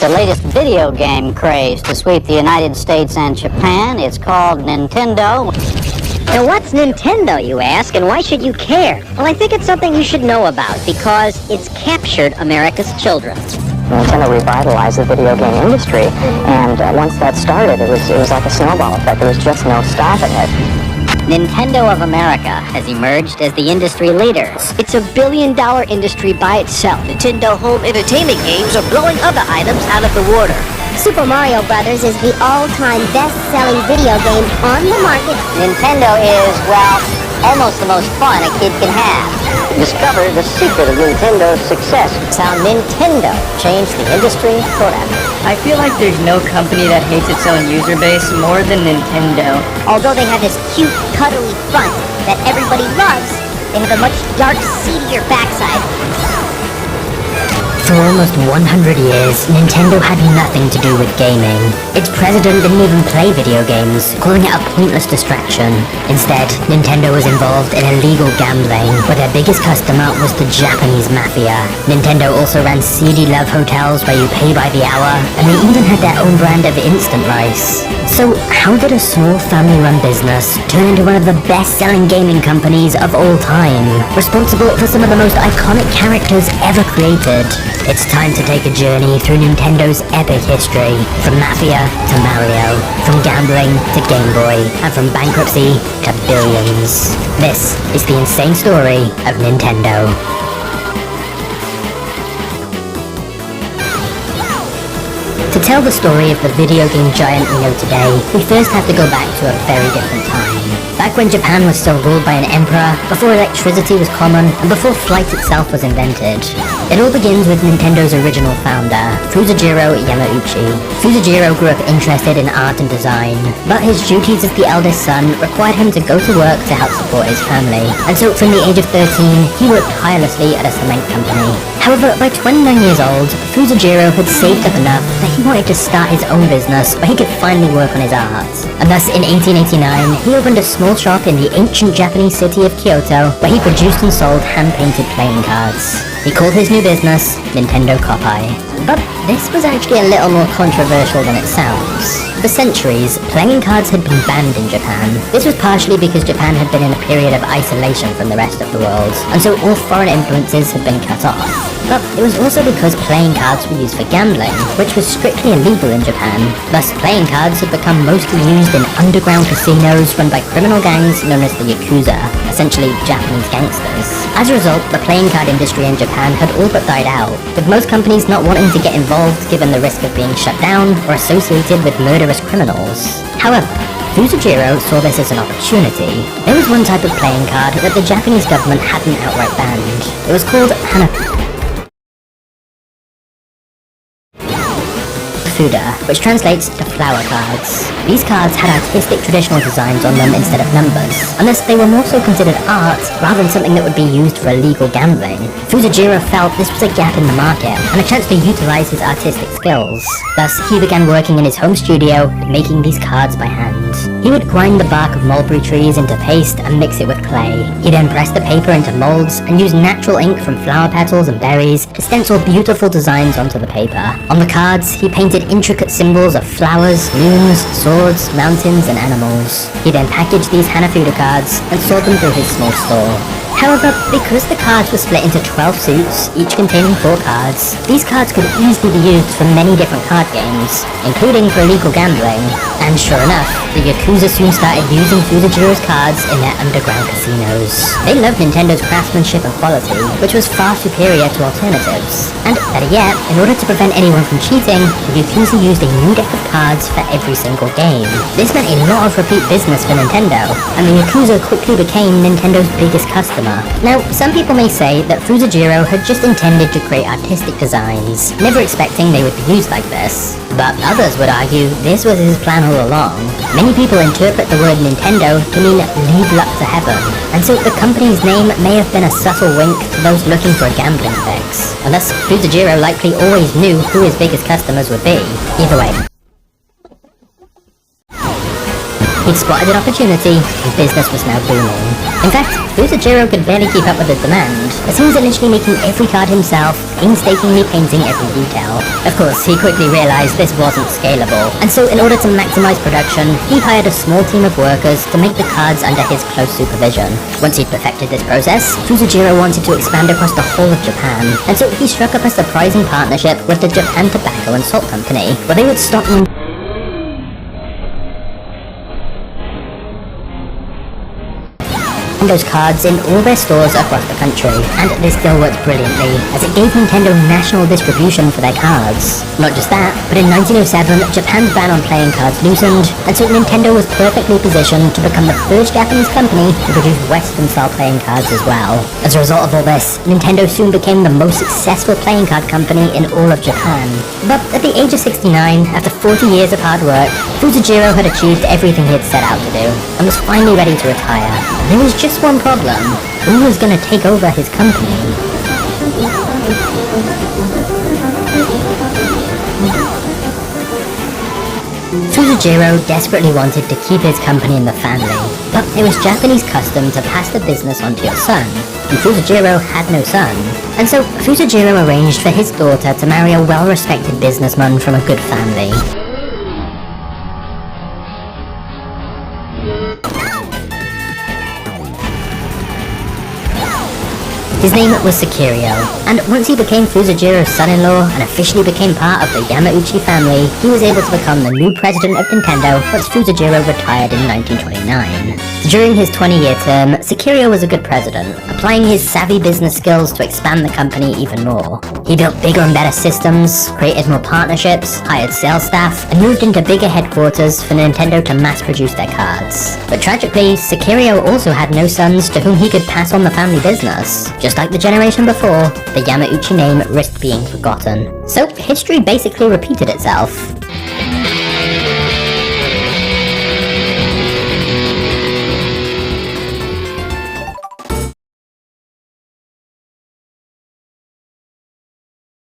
the latest video game craze to sweep the United States and Japan. It's called Nintendo. Now, what's Nintendo, you ask, and why should you care? Well, I think it's something you should know about, because it's captured America's children. Nintendo revitalized the video game industry, and once that started, it was like a snowball effect. There was just no stopping it. Nintendo of America has emerged as the industry leader. It's a billion-dollar industry by itself. Nintendo home entertainment games are blowing other items out of the water. Super Mario Brothers is the all-time best-selling video game on the market. Nintendo is, well, almost the most fun a kid can have. Discover the secret of Nintendo's success. It's how Nintendo changed the industry forever. I feel like there's no company that hates its own user base more than Nintendo. Although they have this cute, cuddly front that everybody loves, they have a much dark, seedier backside. For almost 100 years, Nintendo had nothing to do with gaming. Its president didn't even play video games, calling it a pointless distraction. Instead, Nintendo was involved in illegal gambling, where their biggest customer was the Japanese mafia. Nintendo also ran seedy love hotels where you pay by the hour, and they even had their own brand of instant rice. So, how did a small family-run business turn into one of the best-selling gaming companies of all time, responsible for some of the most iconic characters ever created? It's time to take a journey through Nintendo's epic history, from Mafia to Mario, from gambling to Game Boy, and from bankruptcy to billions. This is the insane story of Nintendo. To tell the story of the video game giant we know today, we first have to go back to a very different time. Back when Japan was still ruled by an emperor, before electricity was common, and before flight itself was invented. It all begins with Nintendo's original founder, Fusajiro Yamauchi. Fusajiro grew up interested in art and design, but his duties as the eldest son required him to go to work to help support his family. And so from the age of 13, he worked tirelessly at a cement company. However, by 29 years old, Fusajiro had saved up enough that he wanted to start his own business where he could finally work on his art. And thus, in 1889, he opened a small shop in the ancient Japanese city of Kyoto, where he produced and sold hand-painted playing cards. He called his new business Nintendo Koppai. But this was actually a little more controversial than it sounds. For centuries, playing cards had been banned in Japan. This was partially because Japan had been in a period of isolation from the rest of the world, and so all foreign influences had been cut off. But it was also because playing cards were used for gambling, which was strictly illegal in Japan. Thus, playing cards had become mostly used in underground casinos run by criminal gangs known as the Yakuza, essentially Japanese gangsters. As a result, the playing card industry in Japan had all but died out, with most companies not wanting to get involved given the risk of being shut down or associated with murderous criminals. However, Fusajiro saw this as an opportunity. There was one type of playing card that the Japanese government hadn't outright banned. It was called Fuda, which translates to flower cards. These cards had artistic traditional designs on them instead of numbers, and thus they were more so considered art rather than something that would be used for illegal gambling. Fusajiro felt this was a gap in the market, and a chance to utilize his artistic skills. Thus, he began working in his home studio, making these cards by hand. He would grind the bark of mulberry trees into paste and mix it with clay. He then pressed the paper into molds and used natural ink from flower petals and berries to stencil beautiful designs onto the paper. On the cards, he painted intricate symbols of flowers, moons, swords, mountains, and animals. He then packaged these Hanafuda cards and sold them through his small store. However, because the cards were split into 12 suits, each containing 4 cards, these cards could easily be used for many different card games, including for illegal gambling. And sure enough, the Yakuza soon started using Fusajiro's cards in their underground casinos. They loved Nintendo's craftsmanship and quality, which was far superior to alternatives. And better yet, in order to prevent anyone from cheating, the Yakuza used a new deck of cards for every single game. This meant a lot of repeat business for Nintendo, and the Yakuza quickly became Nintendo's biggest customer. Now, some people may say that Fusajiro had just intended to create artistic designs, never expecting they would be used like this. But others would argue this was his plan all along. Many people interpret the word Nintendo to mean leave luck to heaven, and so the company's name may have been a subtle wink to those looking for a gambling fix. And thus, Fusajiro likely always knew who his biggest customers would be. Either way. He'd spotted an opportunity, and business was now booming. In fact, Fusajiro could barely keep up with the demand, as he was initially making every card himself, painstakingly painting every detail. Of course, he quickly realized this wasn't scalable, and so in order to maximize production, he hired a small team of workers to make the cards under his close supervision. Once he'd perfected this process, Fusajiro wanted to expand across the whole of Japan, and so he struck up a surprising partnership with the Japan Tobacco and Salt Company, where they would stock Nintendo's cards in all their stores across the country, and this still worked brilliantly, as it gave Nintendo national distribution for their cards. Not just that, but in 1907, Japan's ban on playing cards loosened, and so Nintendo was perfectly positioned to become the first Japanese company to produce Western-style playing cards as well. As a result of all this, Nintendo soon became the most successful playing card company in all of Japan. But at the age of 69, after 40 years of hard work, Fusajiro had achieved everything he had set out to do, and was finally ready to retire. There was just one problem. Who was going to take over his company? Fusajiro desperately wanted to keep his company in the family, but it was Japanese custom to pass the business on to your son, and Fusajiro had no son. And so Fusajiro arranged for his daughter to marry a well-respected businessman from a good family. His name was Sekirio, and once he became Fusajiro's son-in-law and officially became part of the Yamauchi family, he was able to become the new president of Nintendo once Fusajiro retired in 1929. During his 20-year term, Sekirio was a good president, applying his savvy business skills to expand the company even more. He built bigger and better systems, created more partnerships, hired sales staff, and moved into bigger headquarters for Nintendo to mass-produce their cards. But tragically, Sekirio also had no sons to whom he could pass on the family business. Just like the generation before, the Yamauchi name risked being forgotten. So history basically repeated itself.